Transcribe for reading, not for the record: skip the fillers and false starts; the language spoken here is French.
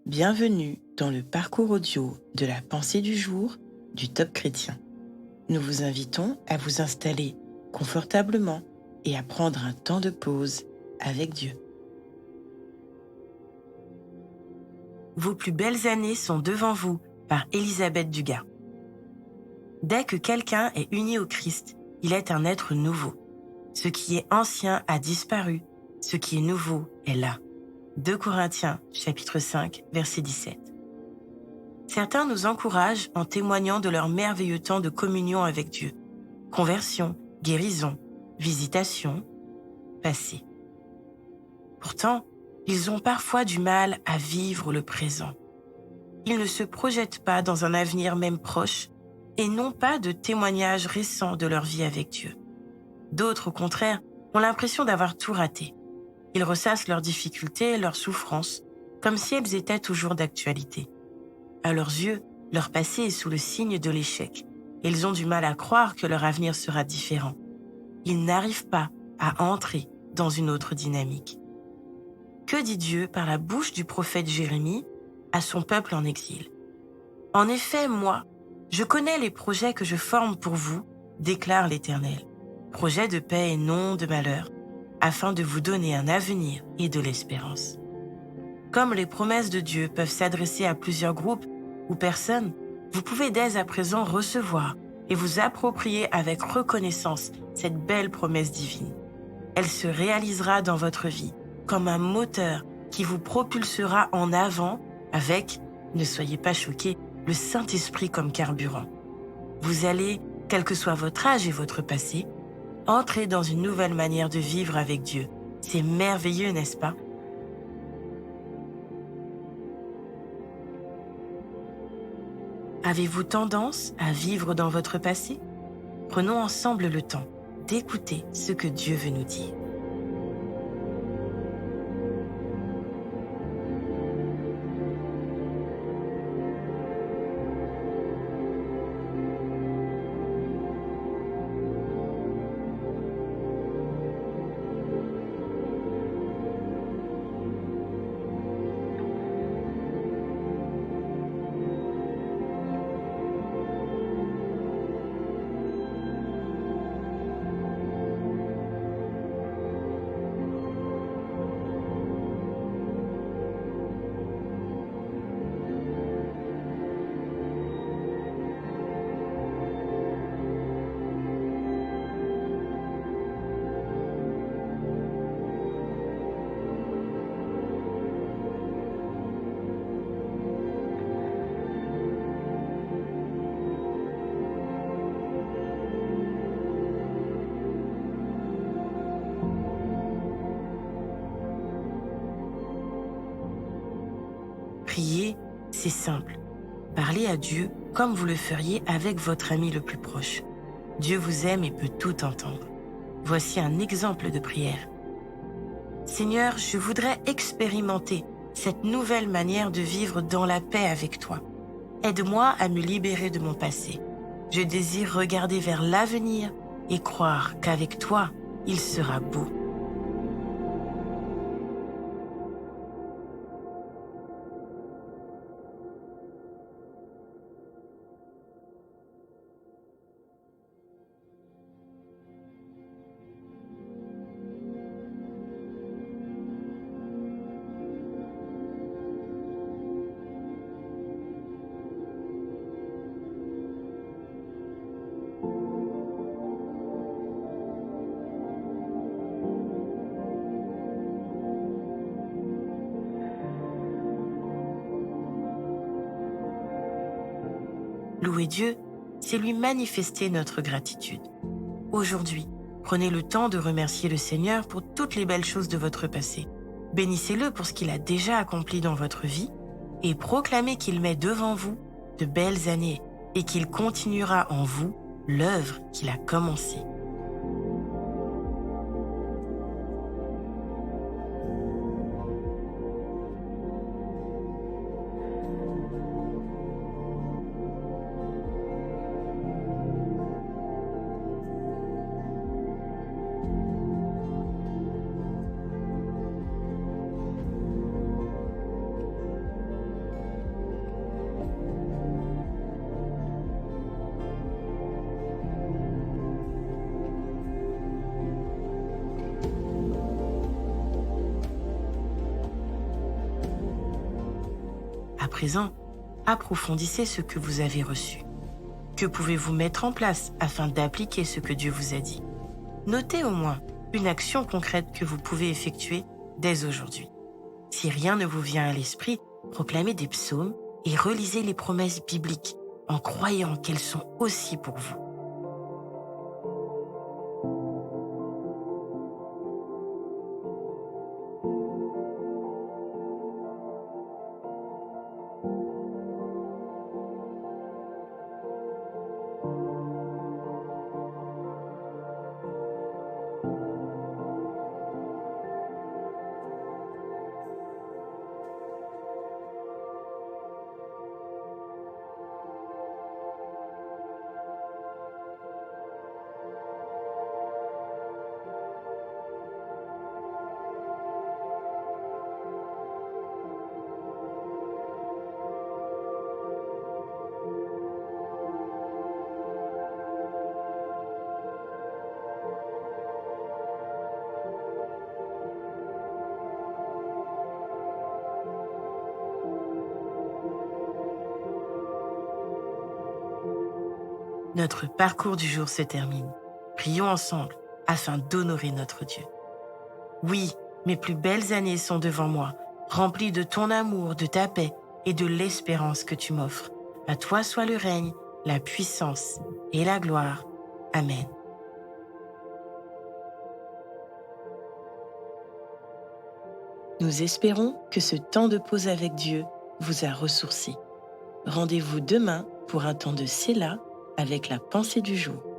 Bienvenue dans le parcours audio de la pensée du jour du Top Chrétien. Nous vous invitons à vous installer confortablement et à prendre un temps de pause avec Dieu. Vos plus belles années sont devant vous par Elisabeth Dugas. Dès que quelqu'un est uni au Christ, il est un être nouveau. Ce qui est ancien a disparu, ce qui est nouveau est là. 2 Corinthiens, chapitre 5, verset 17. Certains nous encouragent en témoignant de leur merveilleux temps de communion avec Dieu. Conversion, guérison, visitation, passé. Pourtant, ils ont parfois du mal à vivre le présent. Ils ne se projettent pas dans un avenir même proche et n'ont pas de témoignages récents de leur vie avec Dieu. D'autres, au contraire, ont l'impression d'avoir tout raté. Ils ressassent leurs difficultés et leurs souffrances, comme si elles étaient toujours d'actualité. À leurs yeux, leur passé est sous le signe de l'échec, et ils ont du mal à croire que leur avenir sera différent. Ils n'arrivent pas à entrer dans une autre dynamique. Que dit Dieu par la bouche du prophète Jérémie à son peuple en exil ? « En effet, moi, je connais les projets que je forme pour vous, déclare l'Éternel, projets de paix et non de malheur, afin de vous donner un avenir et de l'espérance. » Comme les promesses de Dieu peuvent s'adresser à plusieurs groupes ou personnes, vous pouvez dès à présent recevoir et vous approprier avec reconnaissance cette belle promesse divine. Elle se réalisera dans votre vie comme un moteur qui vous propulsera en avant avec, ne soyez pas choqués, le Saint-Esprit comme carburant. Vous allez, quel que soit votre âge et votre passé, entrer dans une nouvelle manière de vivre avec Dieu. C'est merveilleux, n'est-ce pas ? Avez-vous tendance à vivre dans votre passé ? Prenons ensemble le temps d'écouter ce que Dieu veut nous dire. Prier, c'est simple. Parlez à Dieu comme vous le feriez avec votre ami le plus proche. Dieu vous aime et peut tout entendre. Voici un exemple de prière. Seigneur, je voudrais expérimenter cette nouvelle manière de vivre dans la paix avec toi. Aide-moi à me libérer de mon passé. Je désire regarder vers l'avenir et croire qu'avec toi, il sera beau. Louer Dieu, c'est lui manifester notre gratitude. Aujourd'hui, prenez le temps de remercier le Seigneur pour toutes les belles choses de votre passé. Bénissez-le pour ce qu'il a déjà accompli dans votre vie et proclamez qu'il met devant vous de belles années et qu'il continuera en vous l'œuvre qu'il a commencée. À présent, approfondissez ce que vous avez reçu. Que pouvez-vous mettre en place afin d'appliquer ce que Dieu vous a dit? Notez au moins une action concrète que vous pouvez effectuer dès aujourd'hui. Si rien ne vous vient à l'esprit, proclamez des psaumes et relisez les promesses bibliques en croyant qu'elles sont aussi pour vous. Notre parcours du jour se termine. Prions ensemble afin d'honorer notre Dieu. Oui, mes plus belles années sont devant moi, remplies de ton amour, de ta paix et de l'espérance que tu m'offres. À toi soit le règne, la puissance et la gloire. Amen. Nous espérons que ce temps de pause avec Dieu vous a ressourci. Rendez-vous demain pour un temps de Séla avec la pensée du jour.